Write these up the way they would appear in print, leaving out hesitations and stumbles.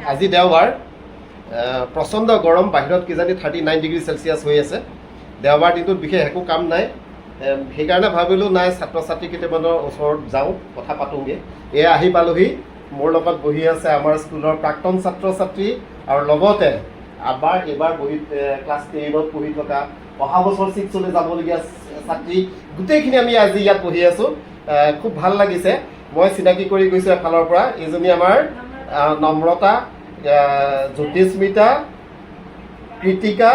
আজি দেওবাৰ প্ৰচণ্ড গৰম বাহিৰত কিজানি 39 ডিগ্ৰী চেলচিয়াছ হৈ আছে দেওবাৰ দিনটোত বিশেষ একো কাম নাই সেইকাৰণে ভাবিলোঁ নাই ছাত্ৰ ছাত্ৰী কেইটামানৰ ওচৰত যাওঁ কথা পাতোঁগৈ এয়া আহি পালোহি মোৰ লগত বহি আছে আমাৰ স্কুলৰ প্ৰাক্তন ছাত্ৰ ছাত্ৰী আৰু লগতে এইবাৰ বহি ক্লাছ 10ত পঢ়ি থকা অহা বছৰ 6লৈ যাবলগীয়া ছাত্ৰী গোটেইখিনি আমি আজি ইয়াত বহি আছোঁ খুব ভাল লাগিছে মই চিনাকি কৰি গৈছোঁ এফালৰ পৰা এইজনী আমাৰ নম্ৰতা জ্যোতিস্মিতা কৃতিকা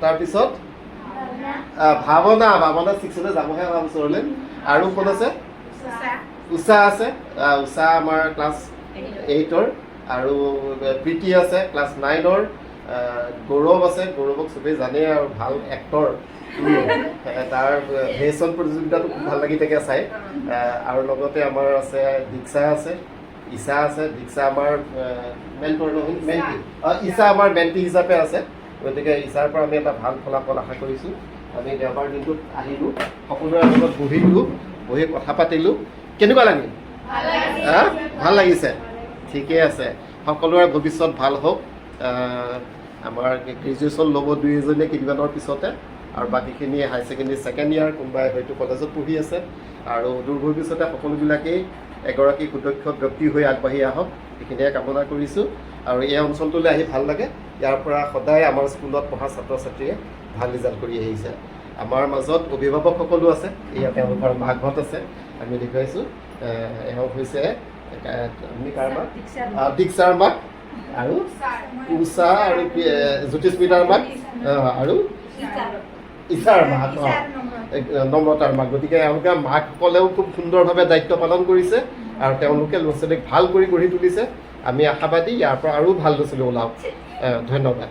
তাৰপিছত ভাৱনা 6লৈ যাবহে অহা বছৰলৈ আৰু কোন আছে উষা আছে উষা আমাৰ ক্লাছ 8ৰ আৰু প্ৰীতি আছে ক্লাছ 9ৰ গৌৰৱ আছে গৌৰৱক চবেই জানে আৰু ভাল এক্টৰ তাৰ ভেৰিয়েশ্যন প্ৰতিযোগিতাটো খুব ভাল লাগি থাকে চাই আৰু লগতে আমাৰ আছে দীক্ষা আছে ঈশা আছে দীক্ষা আমাৰ মেণ্টৰ নহয় মেণ্টি ঈশা আমাৰ মেণ্টি হিচাপে আছে গতিকে ঈশাৰ পৰা আমি এটা ভাল ফলাফল আশা কৰিছোঁ আমি দেওবাৰ দিনটোত আহিলোঁ সকলোৰে লগত বহি কথা পাতিলোঁ কেনেকুৱা লাগিল ভাল লাগিছে ঠিকে আছে সকলোৰে ভৱিষ্যত ভাল হওক আমাৰ গ্ৰেজুৱেশ্যন ল'ব দুই এজনীয়ে কেইদিনমানৰ পিছতে আৰু বাকীখিনি হায়াৰ ছেকেণ্ডেৰী ছেকেণ্ড ইয়াৰ কোনোবাই হয়তো কলেজত পঢ়ি আছে আৰু দূৰ ভৱিষ্যতে সকলোবিলাকেই এগৰাকী সুদক্ষ ব্যক্তি হৈ আগবাঢ়ি আহক সেইখিনিয়ে কামনা কৰিছোঁ আৰু এই অঞ্চলটোলৈ আহি ভাল লাগে ইয়াৰ পৰা সদায় আমাৰ স্কুলত পঢ়া ছাত্ৰ ছাত্ৰীয়ে ভাল ৰিজাল্ট কৰি আহিছে আমাৰ মাজত অভিভাৱকসকলো আছে এয়া তেওঁলোকৰ মাকহঁত আছে আমি দেখুৱাইছোঁ এওঁ হৈছে দীক্ষাৰ মাক আৰু উষা আৰু জ্যোতিস্মিতাৰ মাক আৰু ঈশাৰ মাক নম্ৰতাৰ মাক গতিকে এওঁলোকে মাকসকলেও খুব সুন্দৰভাৱে দায়িত্ব পালন কৰিছে আৰু তেওঁলোকে ল'ৰা ছোৱালীক ভাল কৰি গঢ়ি তুলিছে আমি আশাবাদী ইয়াৰ পৰা আৰু ভাল ল'ৰা ছোৱালী ওলাওক ধন্যবাদ